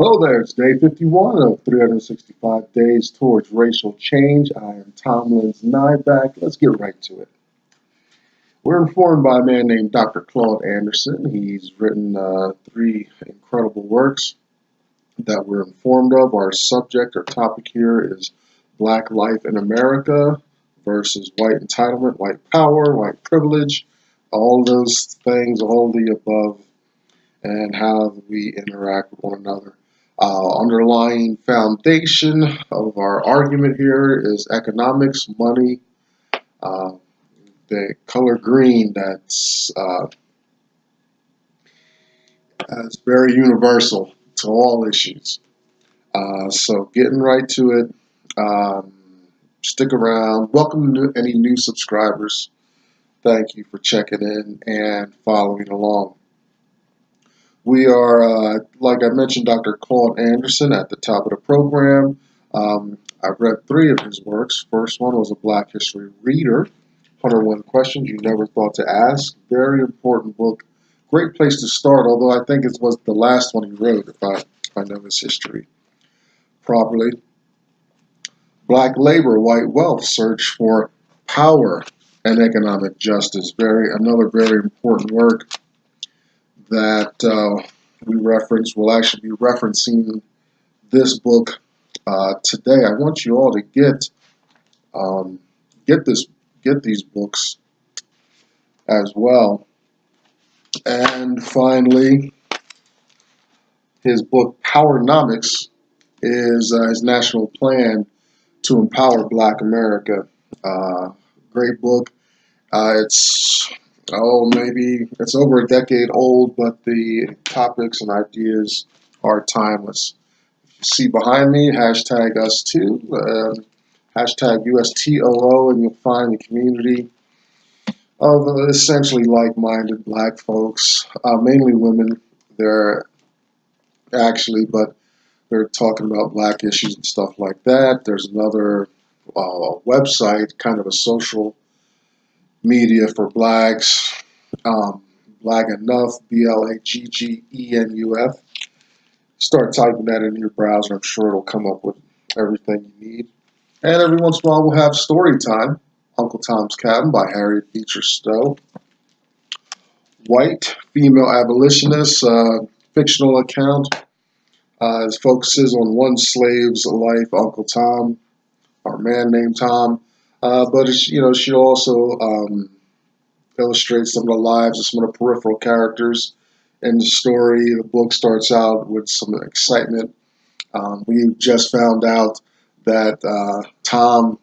Hello there, it's day 51 of 365 days towards racial change. I am Tom Lynn's Nyback. Let's get right to it. We're informed by a man named Dr. Claude Anderson. He's written three incredible works that we're informed of. Our subject or topic here is Black life in America versus white entitlement, white power, white privilege, all those things, all the above, and how we interact with one another. Underlying foundation of our argument here is economics, money, the color green that's very universal to all issues. So getting right to it, stick around. Welcome to any new subscribers. Thank you for checking in and following along. We are, like I mentioned, Dr. Claude Anderson at the top of the program. I've read three of his works. First one was a Black History Reader, 101 Questions You Never Thought to Ask. Very important book. Great place to start, although I think it was the last one he wrote, if I know his history properly. Black Labor, White Wealth, Search for Power and Economic Justice. Another very important work that we reference. We'll actually be referencing this book today. I want you all to get these books as well. And finally, his book Powernomics is his national plan to empower Black America. Great book. Maybe it's over a decade old, but the topics and ideas are timeless. If you see behind me, hashtag us too, hashtag USTOO, and you'll find the community of essentially like-minded Black folks, mainly women. But they're talking about Black issues and stuff like that. There's another website, kind of a social media for Blacks, Black Enough, BLAGGENUF. Start typing that in your browser. I'm sure it'll come up with everything you need. And every once in a while we'll have Story Time, Uncle Tom's Cabin by Harriet Beecher Stowe. White, Female Abolitionist, fictional account. It focuses on one slave's life, Uncle Tom, or a man named Tom. But she also illustrates some of the lives of some of the peripheral characters in the story. The book starts out with some excitement. We just found out that Tom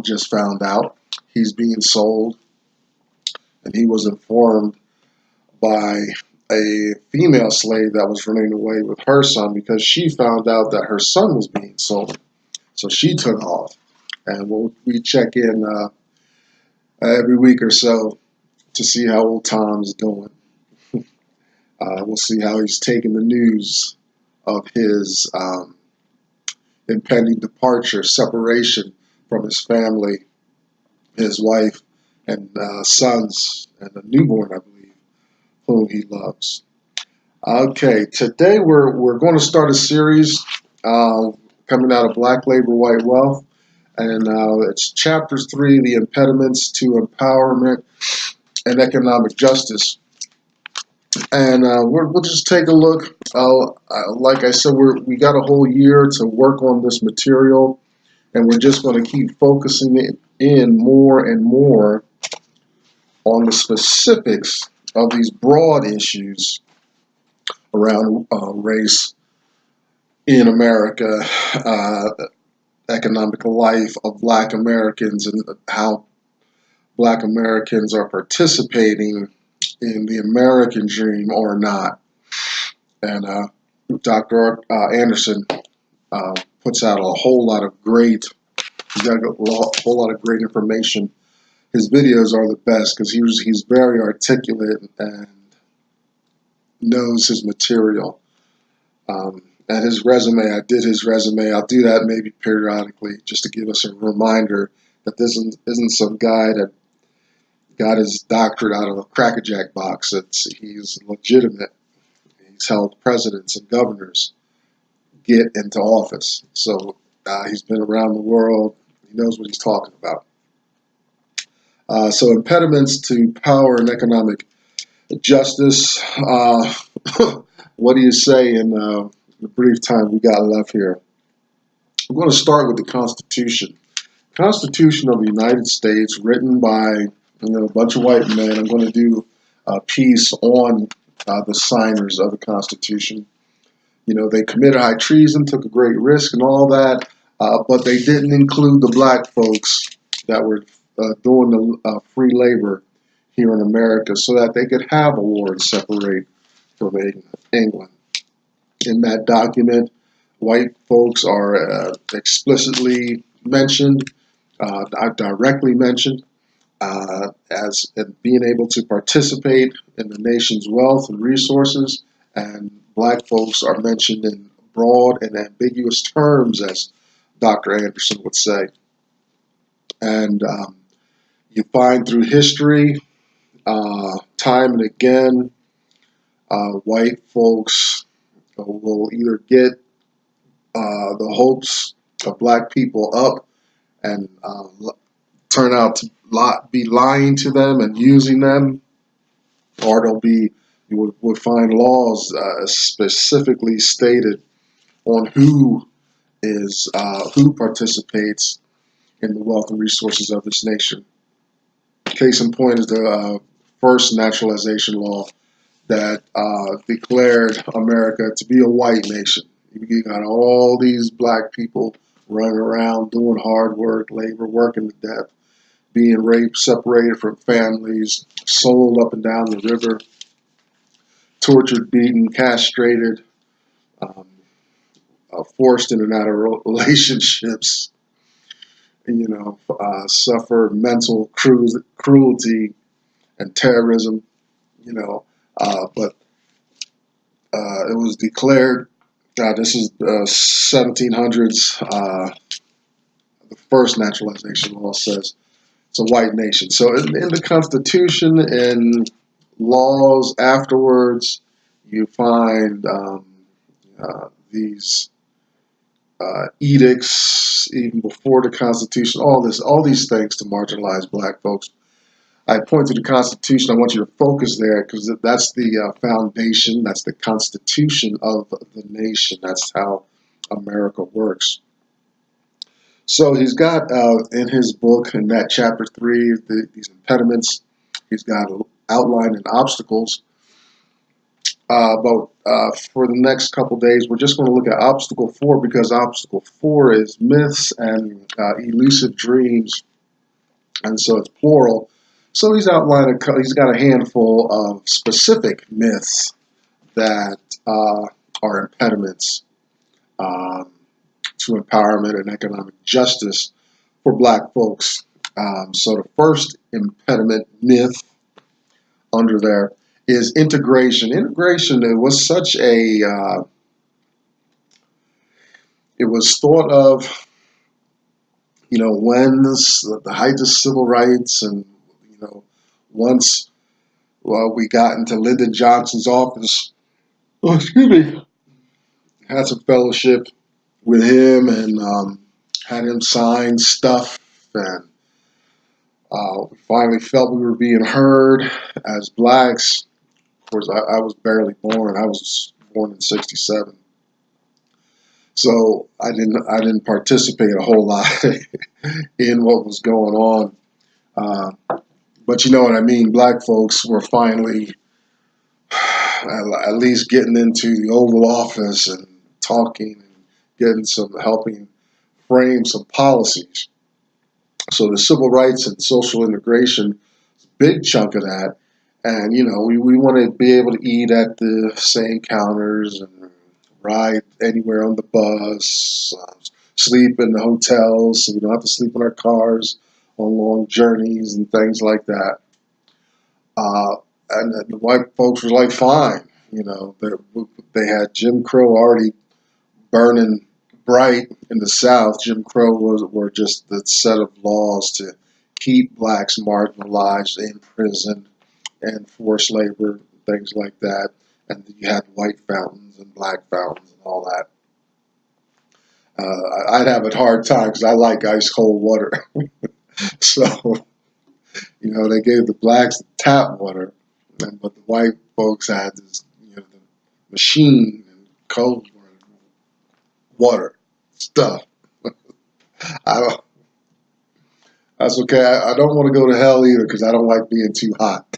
just found out he's being sold, and he was informed by a female slave that was running away with her son because she found out that her son was being sold. So she took off, and we check in every week or so to see how old Tom's doing. We'll see how he's taking the news of his impending departure, separation from his family, his wife, and sons, and a newborn, I believe, whom he loves. Okay, today we're going to start a series coming out of Black Labor, White Wealth. And it's Chapter 3, The Impediments to Empowerment and Economic Justice. And we'll just take a look. Like I said, we got a whole year to work on this material, and we're just going to keep focusing it in more and more on the specifics of these broad issues around race in America, economic life of Black Americans, and how Black Americans are participating in the American dream or not. And Dr. Anderson puts out a whole lot of great, he's got a whole lot of great information. His videos are the best because he's very articulate and knows his material. And his resume, I did his resume. I'll do that maybe periodically just to give us a reminder that this isn't some guy that got his doctorate out of a crackerjack box. He's legitimate. he's helped presidents and governors get into office. So he's been around the world. He knows what he's talking about. So impediments to power and economic justice. What do you say in the brief time we got left here? I'm going to start with the Constitution. Constitution of the United States, written by a bunch of white men. I'm going to do a piece on the signers of the Constitution. They committed high treason, took a great risk and all that, but they didn't include the black folks that were doing the free labor here in America so that they could have a war and separate from England. In that document, white folks are explicitly mentioned, directly mentioned, as being able to participate in the nation's wealth and resources, and black folks are mentioned in broad and ambiguous terms, as Dr. Anderson would say. And you find through history, time and again, white folks will either get the hopes of black people up and turn out to be lying to them and using them, or you would find laws specifically stated on who participates in the wealth and resources of this nation. Case in point is the first naturalization law that declared America to be a white nation. You got all these black people running around doing hard work, labor, working to death, being raped, separated from families, sold up and down the river, tortured, beaten, castrated, forced in and out of relationships, suffer mental cruelty and terrorism, but it was declared, this is 1700s, the first naturalization law says it's a white nation. So in the Constitution and laws afterwards, you find these edicts, even before the Constitution, all these things to marginalize black folks. I point to the Constitution. I want you to focus there because that's the foundation. That's the Constitution of the nation. That's how America works. So he's got in his book, in that chapter 3, these impediments. He's got outline and obstacles. But for the next couple days, we're just going to look at obstacle 4, because obstacle 4 is myths and elusive dreams, and so it's plural. So he's outlined he's got a handful of specific myths that are impediments to empowerment and economic justice for black folks. So the first impediment myth under there is integration. Integration, it was such a, it was thought of, when the height of civil rights, and, once, we got into Lyndon Johnson's office, had some fellowship with him and had him sign stuff, and we finally felt we were being heard as blacks. Of course, I was barely born. I was born in '67, so I didn't participate a whole lot in what was going on. But you know what I mean. Black folks were finally at least getting into the Oval Office and talking and getting helping frame some policies. So the civil rights and social integration, big chunk of that. And, we want to be able to eat at the same counters and ride anywhere on the bus, sleep in the hotels so we don't have to sleep in our cars on long journeys and things like that. And the white folks were like, fine. They had Jim Crow already burning bright in the South. Jim Crow were just the set of laws to keep blacks marginalized, in prison, and forced labor, things like that. and you had white fountains and black fountains and all that. I'd have a hard time because I like ice cold water. So, they gave the blacks the tap water, but the white folks had this, the machine and cold water stuff. I don't, that's okay. I don't want to go to hell either because I don't like being too hot.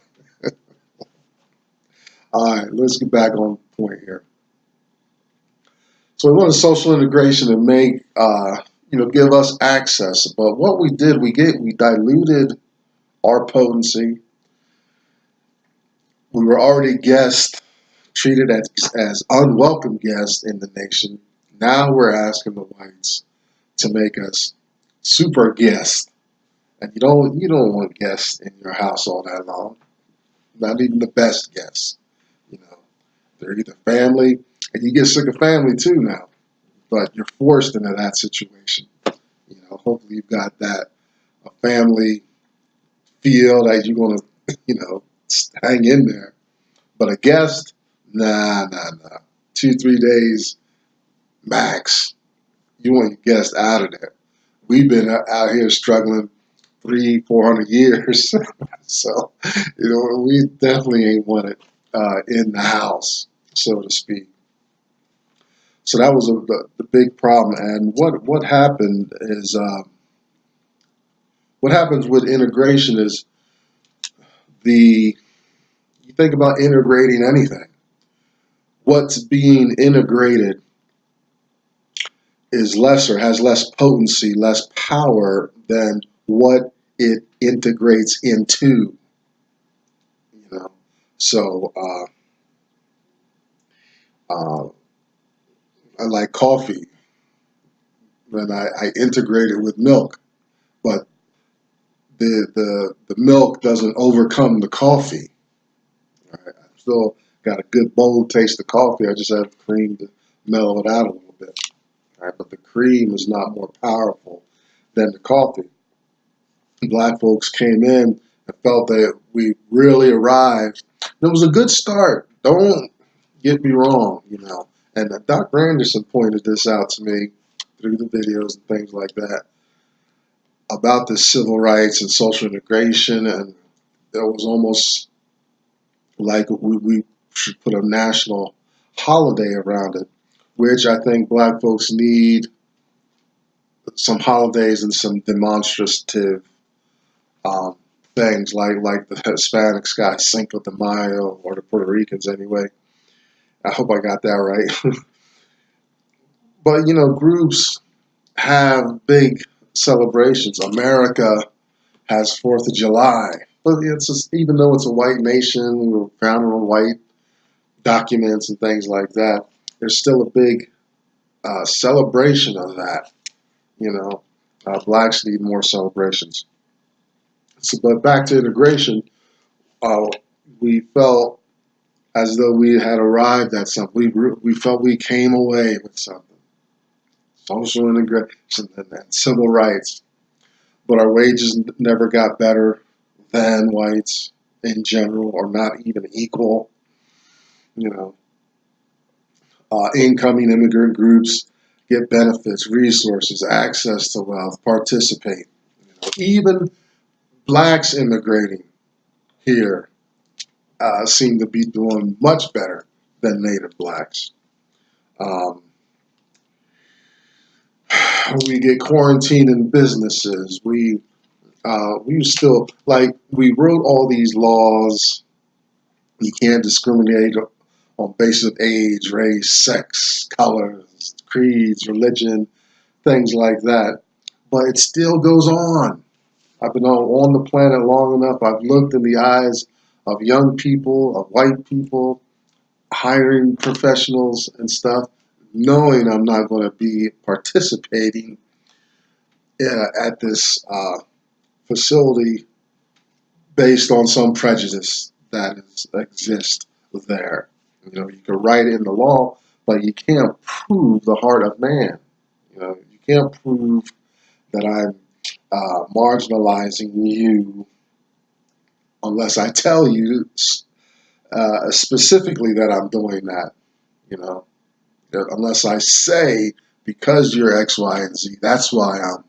All right, let's get back on point here. So we wanted social integration to make, give us access. But what we did, we diluted our potency. We were already guests, treated as unwelcome guests in the nation. Now we're asking the whites to make us super guests. And you don't want guests in your house all that long. Not even the best guests. They're either family, and you get sick of family too now. But you're forced into that situation. Hopefully you've got that a family feel that you're gonna, hang in there. But a guest, nah. 2-3 days max. You want your guest out of there. We've been out here struggling 300-400 years. So, we definitely ain't want it in the house, so to speak. So that was the big problem. And what happened is, what happens with integration is you think about integrating anything. What's being integrated is lesser, has less potency, less power than what it integrates into. So I like coffee, and I integrate it with milk, but the milk doesn't overcome the coffee. Right? I've still got a good bold taste of coffee. I just have cream to mellow it out a little bit. Right? But the cream is not more powerful than the coffee. Black folks came in and felt that we really arrived. And it was a good start. Don't get me wrong, And Dr. Anderson pointed this out to me through the videos and things like that about the civil rights and social integration, and it was almost like we should put a national holiday around it, which I think black folks need some holidays and some demonstrative things like the Hispanics got Cinco de Mayo, or the Puerto Ricans anyway. I hope I got that right. But, groups have big celebrations. America has 4th of July. But it's just, even though it's a white nation, we were founded on white documents and things like that, there's still a big celebration of that. Blacks need more celebrations. So, but back to integration, we felt as though we had arrived at something. We felt we came away with something. Social integration and civil rights. But our wages never got better than whites in general, or not even equal. Incoming immigrant groups get benefits, resources, access to wealth, participate. Even blacks immigrating here seem to be doing much better than native blacks. We get quarantined in businesses. We still, we wrote all these laws. You can't discriminate on basis of age, race, sex, colors, creeds, religion, things like that. But it still goes on. I've been on the planet long enough. I've looked in the eyes of young people, of white people, hiring professionals and stuff, knowing I'm not going to be participating at this facility based on some prejudice that exists there. You can write it in the law, but you can't prove the heart of man. You can't prove that I'm marginalizing you unless I tell you specifically that I'm doing that, you know, unless I say, because you're X, Y, and Z, that's why I'm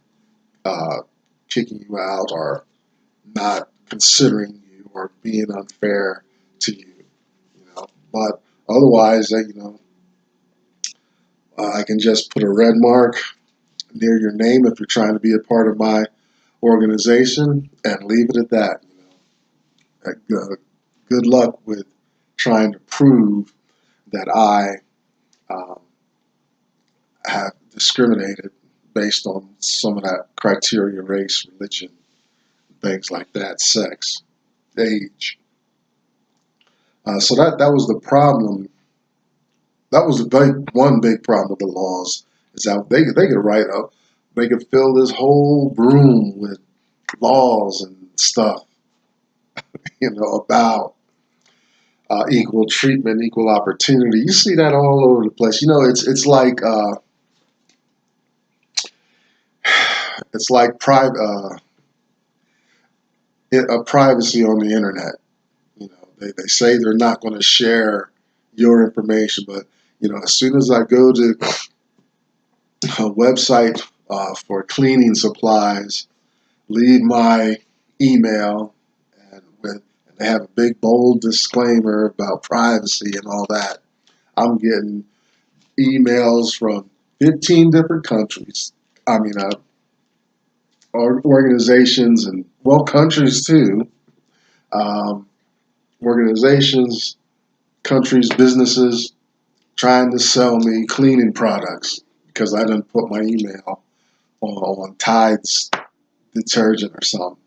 kicking you out or not considering you or being unfair to you, you know. But otherwise, I can just put a red mark near your name if you're trying to be a part of my organization and leave it at that. Good luck with trying to prove that I um, have discriminated based on some of that criteria: race, religion, things like that, sex, age. So that was the problem. That was one big problem with the laws, is that they could write up, they could fill this whole room with laws and stuff, about equal treatment, equal opportunity. You see that all over the place. It's like privacy on the internet. They say they're not going to share your information, but as soon as I go to a website for cleaning supplies, leave my email, and they have a big bold disclaimer about privacy and all that, I'm getting emails from 15 different countries. I mean, organizations and, well, countries too. Um, Organizations, countries, businesses trying to sell me cleaning products because I didn't put my email on Tide's detergent or something,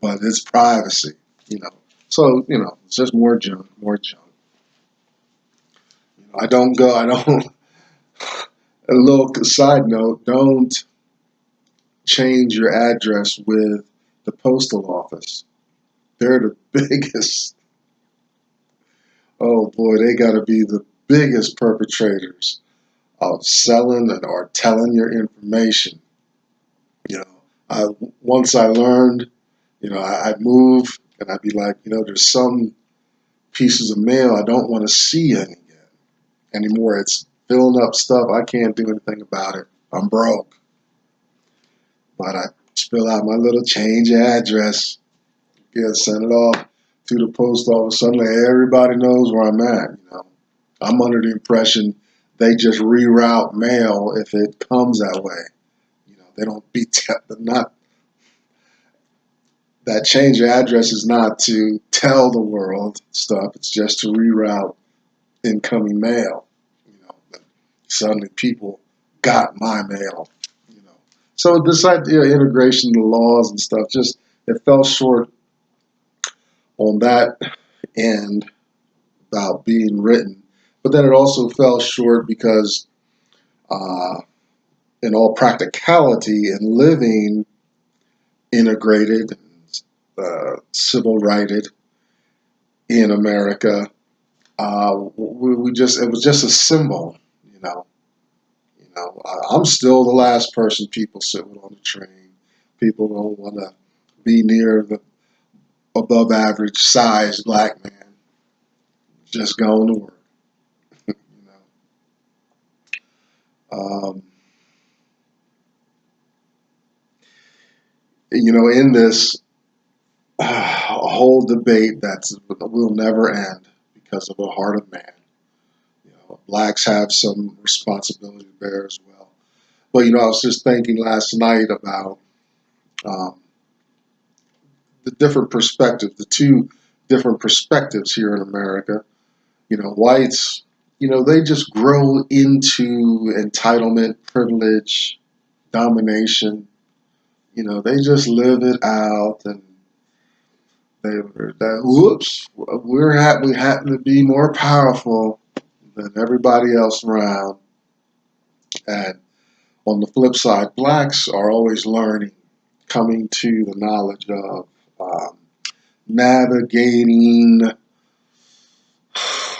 but it's privacy, you know. So, it's just more junk, more junk. I don't, a little side note, don't change your address with the postal office. They're the biggest, oh boy, they got to be the biggest perpetrators of selling or telling your information. You know, once I learned, I'd move and I'd be like, there's some pieces of mail I don't want to see anymore. It's filling up stuff. I can't do anything about it. I'm broke. But I fill out my little change address, send it off to the post office. Suddenly everybody knows where I'm at. I'm under the impression they just reroute mail if it comes that way. They don't be not that change of address is not to tell the world stuff. It's just to reroute incoming mail. But suddenly people got my mail. So this idea of integration of laws and stuff, just it fell short on that end about being written. But then it also fell short because, in all practicality and living integrated, civil righted in America, it was just a symbol, you know. I'm still the last person people sit with on the train. People don't want to be near the above average size black man just going to work. you know. In this whole debate that will never end because of the heart of man, blacks have some responsibility to bear as well. But I was just thinking last night about um, the different perspectives, the two different perspectives here in America. Whites, they just grow into entitlement, privilege, domination. They just live it out, and we happen to be more powerful than everybody else around. And on the flip side, blacks are always learning, coming to the knowledge of navigating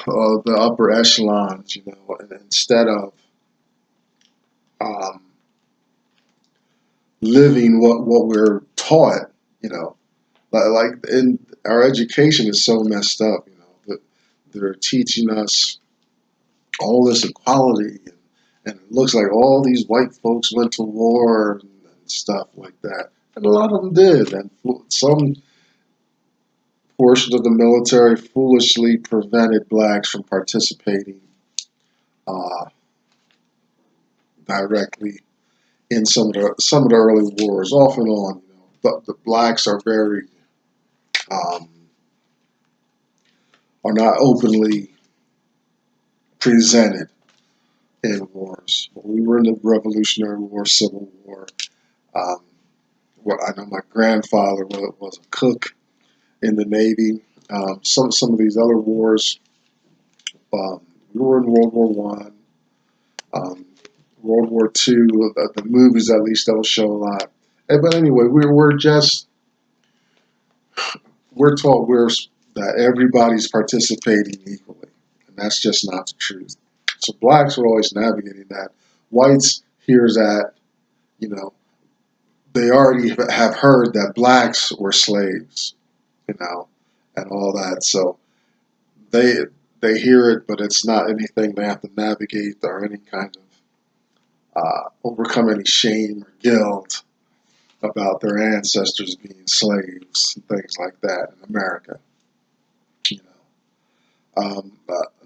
the upper echelons, and instead of um, living what we're taught, Like in our education is so messed up. That they're teaching us all this equality, and it looks like all these white folks went to war and stuff like that, and a lot of them did, and some portion of the military foolishly prevented blacks from participating uh, directly in some of the early wars, off and on. But the blacks are very um, are not openly presented in wars. When we were in the Revolutionary War, Civil War, um, well, I know my grandfather was a cook in the Navy. Some of these other wars, we were in World War One, World War Two. The movies at least don't show a lot. But anyway, we're taught that everybody's participating equally, and that's just not the truth. So blacks are always navigating that. Whites hears that, you know, they already have heard that blacks were slaves, and all that. So they they hear it, but it's not anything they have to navigate or any kind of overcome any shame or guilt about their ancestors being slaves and things like that in America. You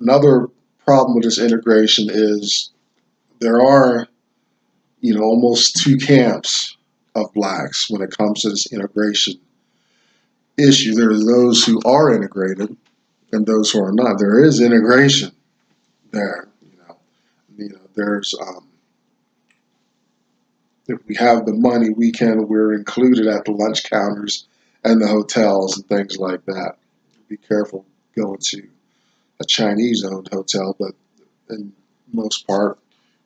Another problem with this integration is there are, almost two camps of blacks when it comes to this integration issue. There are those who are integrated and those who are not. There is integration there. There's if we have the money, we're included at the lunch counters and the hotels and things like that. Be careful going to a Chinese-owned hotel, but in most part,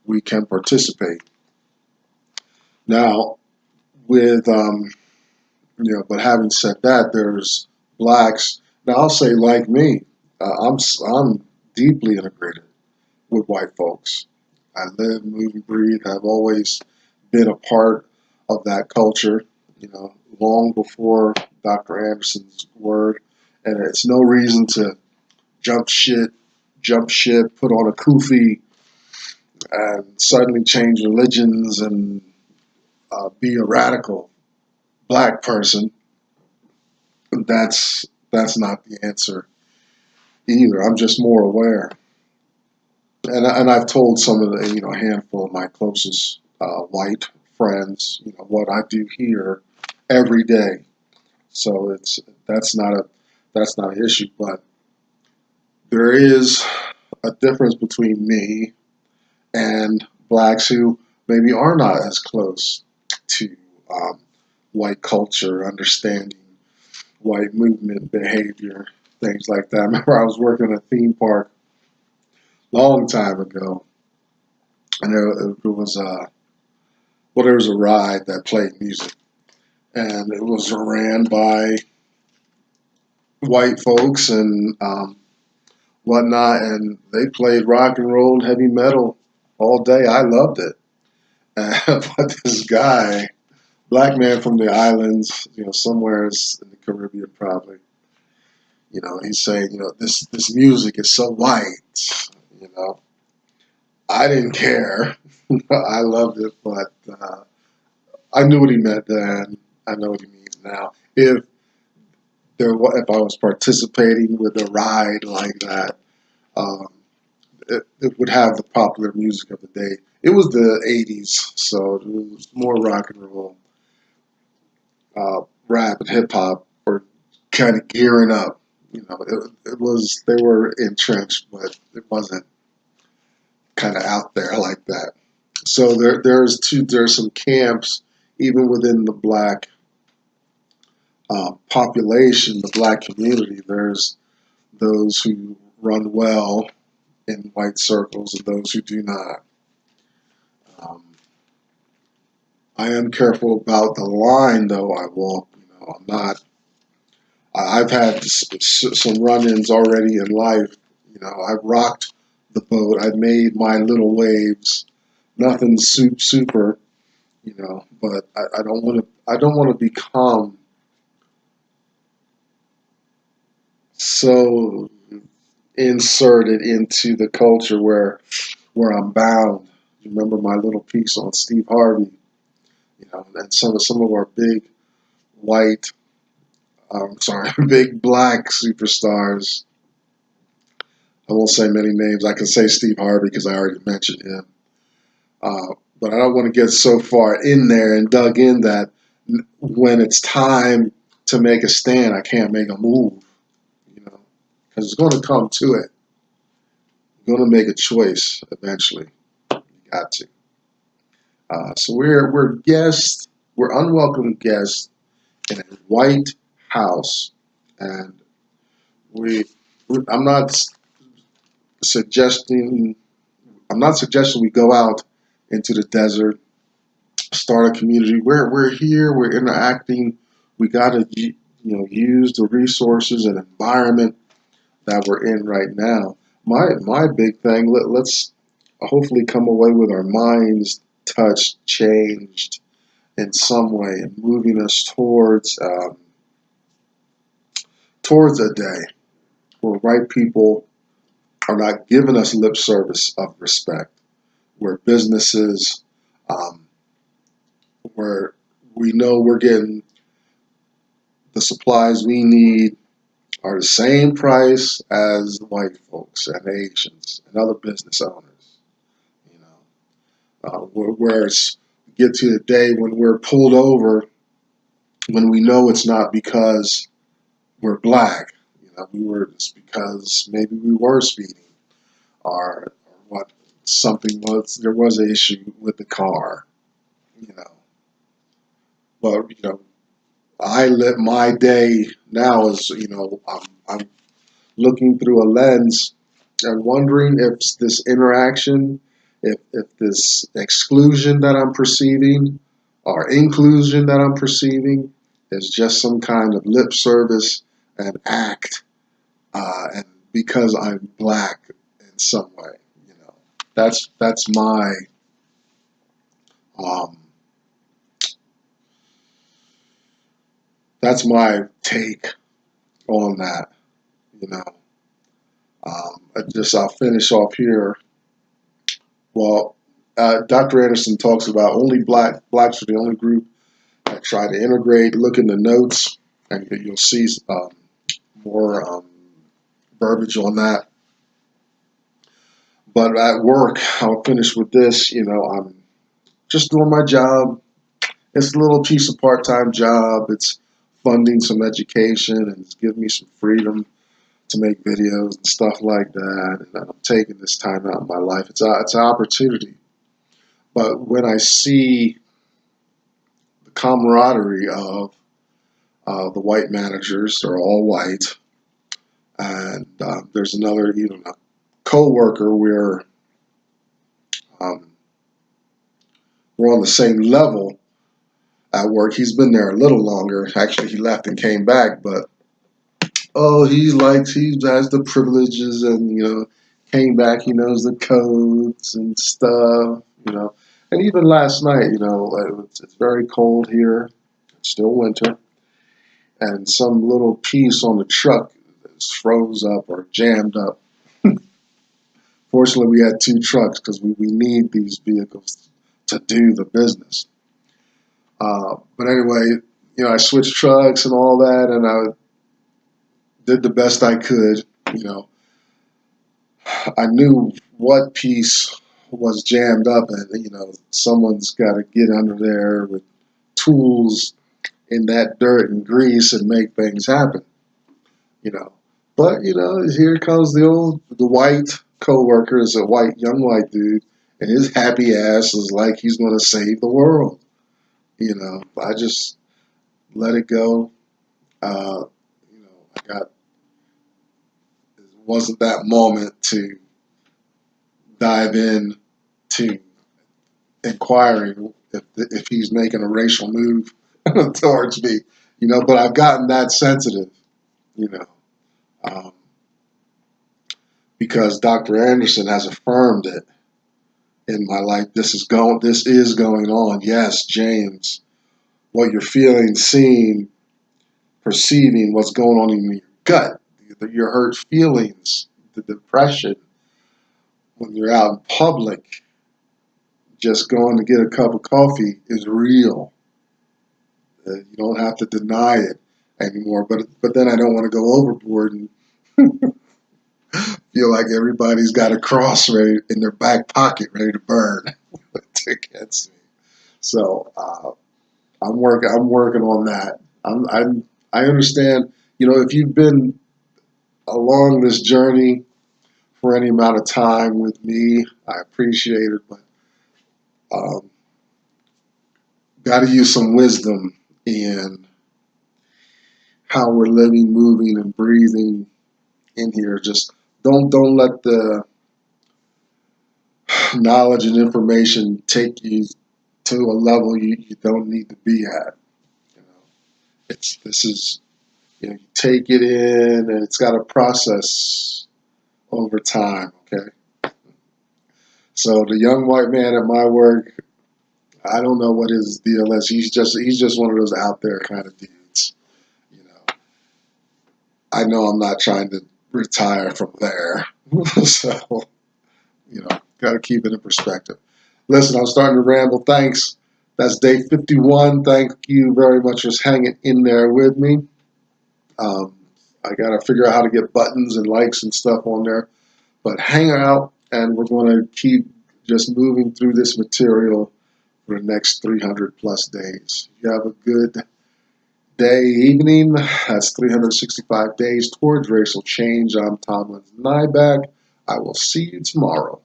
we can participate. Now, but having said that, there's blacks. Now, I'll say like me, I'm deeply integrated with white folks. I live, move, and breathe. I've always been a part of that culture, long before Dr. Anderson's word. And it's no reason to jump ship, put on a kufi, and suddenly change religions and be a radical black person. That's not the answer either. I'm just more aware, and I've told some of the a handful of my closest white friends what I do here every day. So that's not an issue, but there is a difference between me and blacks who maybe are not as close to white culture, understanding white movement behavior, things like that. I remember I was working at a theme park a long time ago, and there was there was a ride that played music, and it was ran by white folks and whatnot, and they played rock and roll and heavy metal all day. I loved it. But this guy, black man from the islands, somewhere in the Caribbean probably, he's saying, this music is so white, I didn't care. I loved it, but I knew what he meant then. I know what he means now. If I was participating with a ride like that, um, it would have the popular music of the day. It was the 80s, so it was more rock and roll. Rap and hip hop were kind of gearing up. They were entrenched, but it wasn't kind of out there like that. So there's some camps even within the black population, the black community. There's those who run well in white circles and those who do not. Um, I am careful about the line, though, I walk. I'm not. I've had some run-ins already in life. I've rocked the boat. I've made my little waves. Nothing super, but I don't want to. I don't want to become so inserted into the culture where I'm bound. You remember my little piece on Steve Harvey, and some of our big white, sorry, big black superstars. I won't say many names. I can say Steve Harvey because I already mentioned him. But I don't want to get so far in there and dug in that when it's time to make a stand, I can't make a move, because it's going to come to it. You're going to make a choice eventually. You got to. So we're guests, we're unwelcome guests in a white house, and we. I'm not suggesting. I'm not suggesting we go out into the desert, start a community. We're here. We're interacting. We got to use the resources and environment that we're in right now. My big thing. Let's hopefully come away with our minds touched, changed in some way, and moving us towards a day where white people are not giving us lip service of respect, where businesses, where we know we're getting the supplies we need are the same price as white folks and Asians and other business owners. Whereas get to the day when we're pulled over, when we know it's not because we're black, it's because maybe we were speeding, or what something was, there was an issue with the car, But I live my day now as I'm looking through a lens and wondering if this interaction, if this exclusion that I'm perceiving or inclusion that I'm perceiving is just some kind of lip service and act, and because I'm black in some way. That's my um, that's my take on that. You know, I'll finish off here. Well, Dr. Anderson talks about only blacks are the only group that try to integrate. Look in the notes, and you'll see more verbiage on that. But at work, I'll finish with this. I'm just doing my job. It's a little piece of part-time job. It's funding some education, and it's giving me some freedom to make videos and stuff like that. And I'm taking this time out in my life. It's an opportunity. But when I see the camaraderie of the white managers, they're all white, and there's another, a co-worker where we're on the same level at work. He's been there a little longer. Actually, he left and came back, but he has the privileges, and came back. He knows the codes and stuff. And even last night, it's very cold here. It's still winter, and some little piece on the truck is froze up or jammed up. Fortunately, we had two trucks because we need these vehicles to do the business. But anyway, I switched trucks and all that, and I did the best I could. I knew what piece was jammed up, and someone's got to get under there with tools in that dirt and grease and make things happen. But here comes the white coworker, is a young white dude, and his happy ass is like he's going to save the world. I just let it go. It wasn't that moment to dive in to inquiring if he's making a racial move towards me, but I've gotten that sensitive, you know, um, because Dr. Anderson has affirmed it in my life. This is going on. Yes, James, what you're feeling, seeing, perceiving, what's going on in your gut, your hurt feelings, the depression, when you're out in public, just going to get a cup of coffee is real. You don't have to deny it anymore. But then I don't want to go overboard and feel like everybody's got a cross ready in their back pocket, ready to burn against me. So I'm working on that. I understand. You know, if you've been along this journey for any amount of time with me, I appreciate it. But got to use some wisdom in how we're living, moving, and breathing in here. Just don't let the knowledge and information take you to a level you don't need to be at. You know, this is, you know, you take it in and it's got to process over time. Okay, so the young white man at my work, I don't know what his deal is. He's just one of those out there kind of dudes. You know, I know I'm not trying to retire from there, so you know, got to keep it in perspective. Listen, I'm starting to ramble. Thanks. That's day 51. Thank you very much for hanging in there with me. I got to figure out how to get buttons and likes and stuff on there. But hang out, and we're going to keep just moving through this material for the next 300 plus days. You have a good day, evening. That's 365 days towards racial change. I'm Tomlin Nyback. I will see you tomorrow.